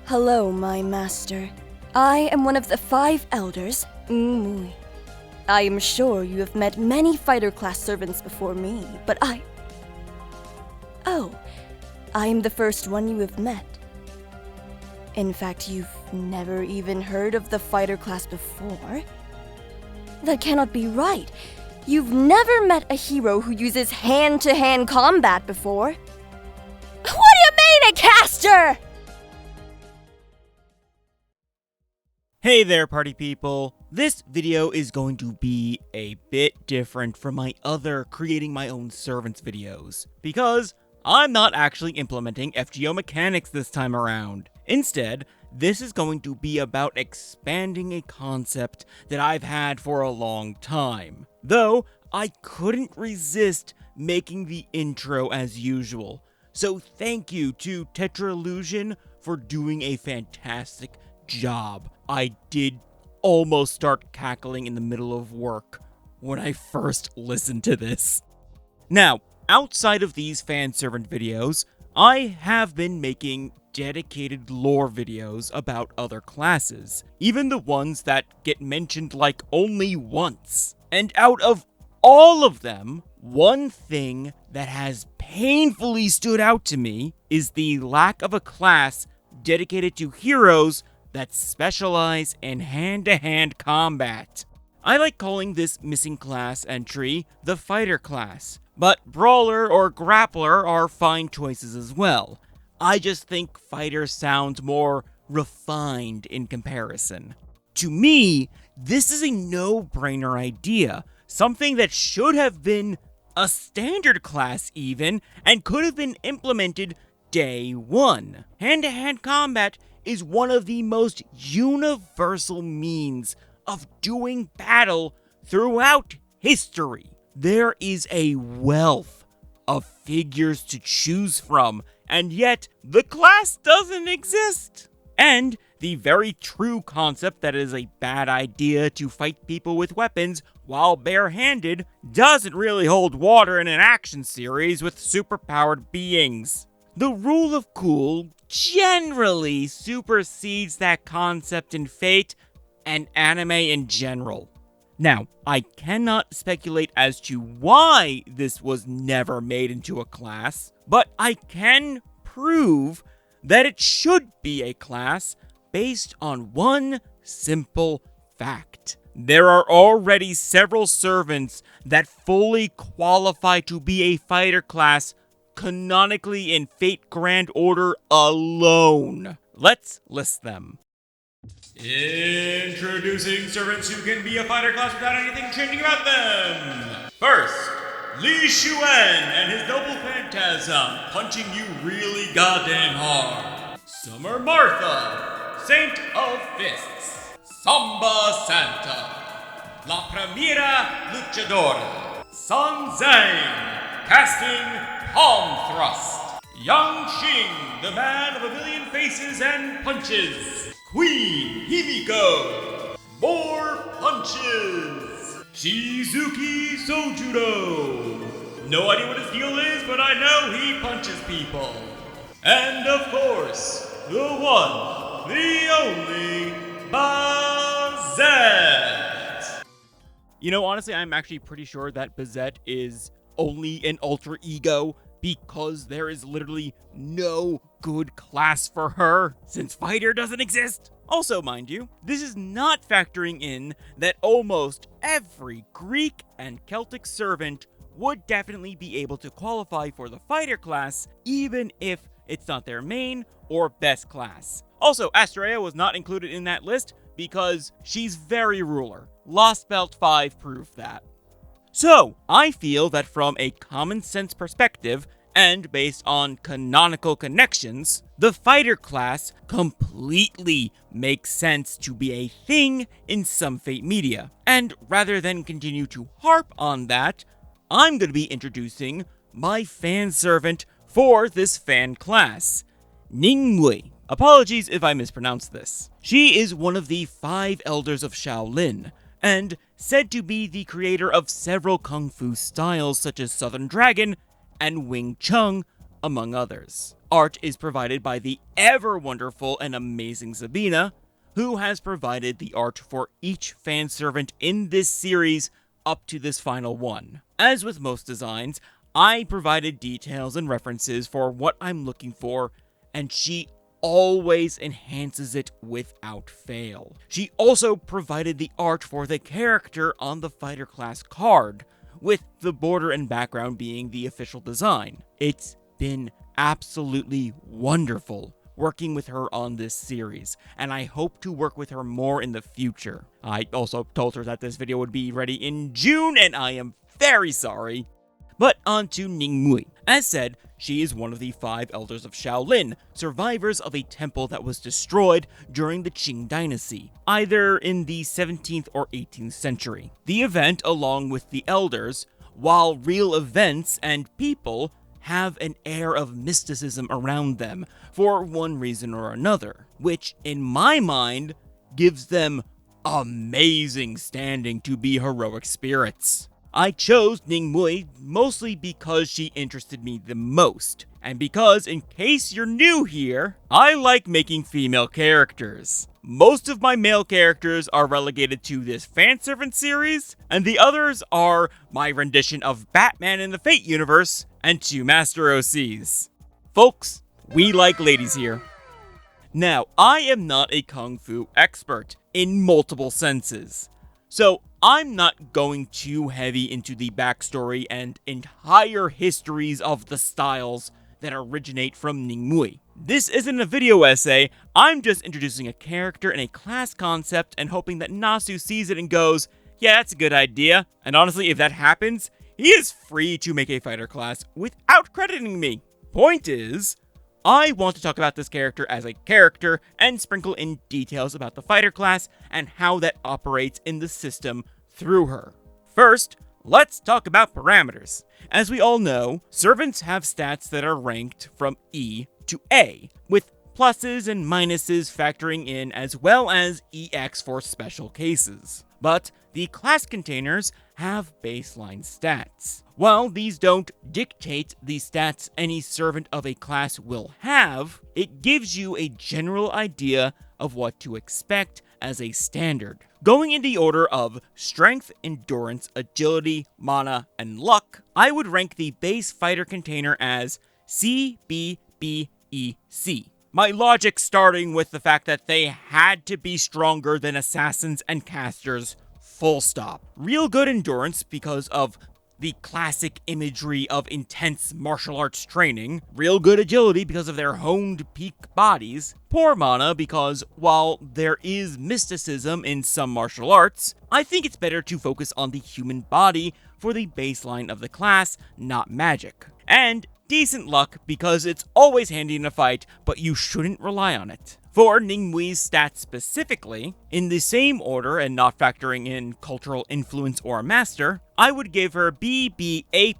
Hello, my master. I am one of the 5 elders, MiChumi. I am sure you have met many fighter class servants before me, but Oh, I am the first one you have met. In fact, you've never even heard of the fighter class before? That cannot be right. You've never met a hero who uses hand-to-hand combat before. What do you mean, a caster? Hey there, party people! This video is going to be a bit different from my other creating my own servants videos, because I'm not actually implementing FGO mechanics this time around. Instead, this is going to be about expanding a concept that I've had for a long time. Though, I couldn't resist making the intro as usual. So thank you to Tetralusion for doing a fantastic job. I did almost start cackling in the middle of work when I first listened to this. Now, outside of these fan servant videos, I have been making dedicated lore videos about other classes, even the ones that get mentioned like only once. And out of all of them, one thing that has painfully stood out to me is the lack of a class dedicated to heroes that specialize in hand-to-hand combat. I like calling this missing class entry the fighter class, but brawler or grappler are fine choices as well. I just think fighter sounds more refined in comparison. To me, this is a no-brainer idea, something that should have been a standard class even, and could have been implemented day one. Hand-to-hand combat is one of the most universal means of doing battle throughout history. There is a wealth of figures to choose from, and yet the class doesn't exist. And the very true concept that it is a bad idea to fight people with weapons while barehanded doesn't really hold water in an action series with superpowered beings. The rule of cool generally supersedes that concept in Fate and anime in general. Now, I cannot speculate as to why this was never made into a class, but I can prove that it should be a class based on one simple fact. There are already several servants that fully qualify to be a fighter class canonically in Fate Grand Order alone. Let's list them. Introducing servants who can be a fighter class without anything changing about them. First, Li Xuan and his noble phantasm, punching you really goddamn hard. Summer Martha, Saint of Fists. Samba Santa, La Primera Luchadora. Sun Zhang, casting Palm Thrust. Yang Xing, the man of a million faces and punches. Queen Himiko, more punches. Shizuki Sojuro. No idea what his deal is, but I know he punches people. And of course, the one, the only, Bazette. You know, honestly, I'm actually pretty sure that Bazette is only an alter ego because there is literally no good class for her, since fighter doesn't exist. Also, mind you, this is not factoring in that almost every Greek and Celtic servant would definitely be able to qualify for the fighter class, even if it's not their main or best class. Also, Astrea was not included in that list because she's very ruler. Lost Belt 5 proved that. So, I feel that from a common sense perspective, and based on canonical connections, the fighter class completely makes sense to be a thing in some Fate media. And rather than continue to harp on that, I'm going to be introducing my fan servant for this fan class, Ningwei. Apologies if I mispronounced this. She is one of the 5 elders of Shaolin, and said to be the creator of several kung fu styles such as Southern Dragon and Wing Chun, among others. Art is provided by the ever-wonderful and amazing Sabina, who has provided the art for each fan servant in this series up to this final one. As with most designs, I provided details and references for what I'm looking for, and she always enhances it without fail. She also provided the art for the character on the fighter class card, with the border and background being the official design. It's been absolutely wonderful working with her on this series, and I hope to work with her more in the future. I also told her that this video would be ready in June, and I am very sorry. But on to Ningmui. As said, she is one of the 5 elders of Shaolin, survivors of a temple that was destroyed during the Qing dynasty, either in the 17th or 18th century. The event, along with the elders, while real events and people, have an air of mysticism around them for one reason or another, which, in my mind, gives them amazing standing to be heroic spirits. I chose Ningmui mostly because she interested me the most, and because, in case you're new here, I like making female characters. Most of my male characters are relegated to this fanservant series, and the others are my rendition of Batman in the Fate universe and 2 Master OCs. Folks, we like ladies here. Now, I am not a kung fu expert in multiple senses, so I'm not going too heavy into the backstory and entire histories of the styles that originate from Ningmui. This isn't a video essay, I'm just introducing a character and a class concept and hoping that Nasu sees it and goes, yeah, that's a good idea. And honestly, if that happens, he is free to make a fighter class without crediting me. Point is, I want to talk about this character as a character and sprinkle in details about the fighter class and how that operates in the system through her. First, let's talk about parameters. As we all know, servants have stats that are ranked from E to A, with pluses and minuses factoring in as well as EX for special cases. But the class containers have baseline stats. While these don't dictate the stats any servant of a class will have, it gives you a general idea of what to expect as a standard. Going in the order of strength, endurance, agility, mana, and luck, I would rank the base fighter container as C, B, B, E, C. My logic starting with the fact that they had to be stronger than assassins and casters, full stop. Real good endurance because of the classic imagery of intense martial arts training, real good agility because of their honed peak bodies, poor mana because while there is mysticism in some martial arts, I think it's better to focus on the human body for the baseline of the class, not magic. And decent luck because it's always handy in a fight, but you shouldn't rely on it. For Ningmui's stats specifically, in the same order and not factoring in cultural influence or master, I would give her B, B, A+,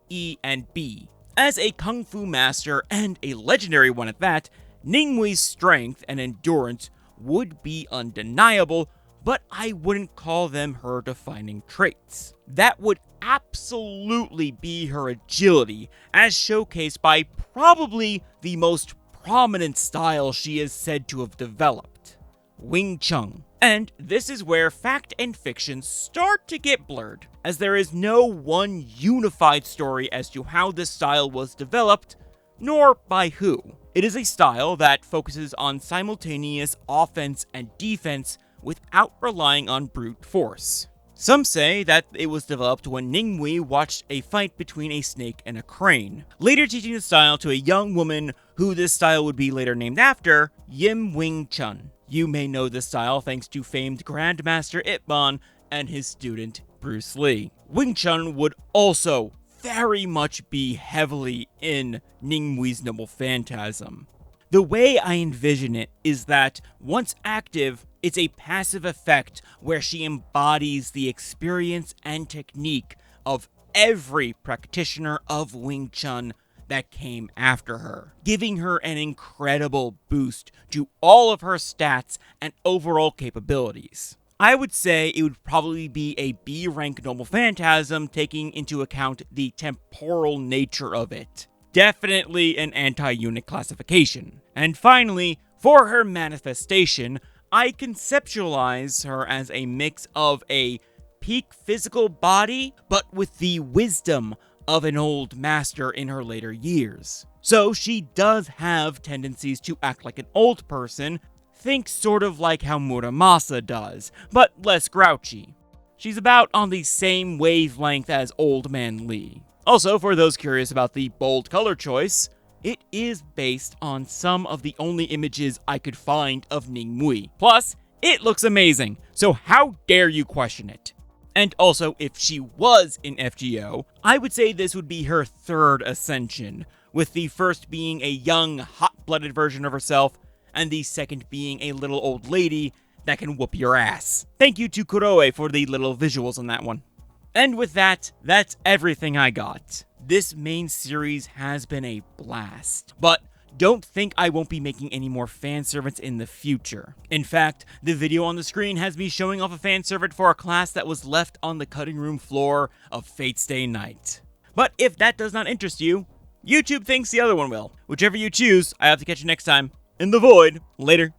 E, and B. As a kung fu master, and a legendary one at that, Ningmui's strength and endurance would be undeniable, but I wouldn't call them her defining traits. That would absolutely be her agility, as showcased by probably the most prominent style she is said to have developed, Wing Chun. And this is where fact and fiction start to get blurred, as there is no one unified story as to how this style was developed, nor by who. It is a style that focuses on simultaneous offense and defense without relying on brute force. Some say that it was developed when Ningmui watched a fight between a snake and a crane, later teaching the style to a young woman who this style would be later named after, Yim Wing Chun. You may know this style thanks to famed Grandmaster Ip Man and his student Bruce Lee. Wing Chun would also very much be heavily in Ningmui's Noble Phantasm. The way I envision it is that, once active, it's a passive effect where she embodies the experience and technique of every practitioner of Wing Chun that came after her, giving her an incredible boost to all of her stats and overall capabilities. I would say it would probably be a B rank Noble Phantasm, taking into account the temporal nature of it. definitely an anti-unit classification. And finally, for her manifestation, I conceptualize her as a mix of a peak physical body, but with the wisdom of an old master in her later years. So she does have tendencies to act like an old person, think sort of like how Muramasa does, but less grouchy. She's about on the same wavelength as Old Man Lee. Also, for those curious about the bold color choice, it is based on some of the only images I could find of Ningmui. Plus, it looks amazing, so how dare you question it? And also, if she was in FGO, I would say this would be her third ascension, with the first being a young, hot-blooded version of herself, and the second being a little old lady that can whoop your ass. Thank you to Kuroe for the little visuals on that one. And with that, that's everything I got. This main series has been a blast, but don't think I won't be making any more fan servants in the future. In fact, the video on the screen has me showing off a fan servant for a class that was left on the cutting room floor of Fate Stay Night. But if that does not interest you, YouTube thinks the other one will. Whichever you choose, I have to catch you next time. In the void. Later.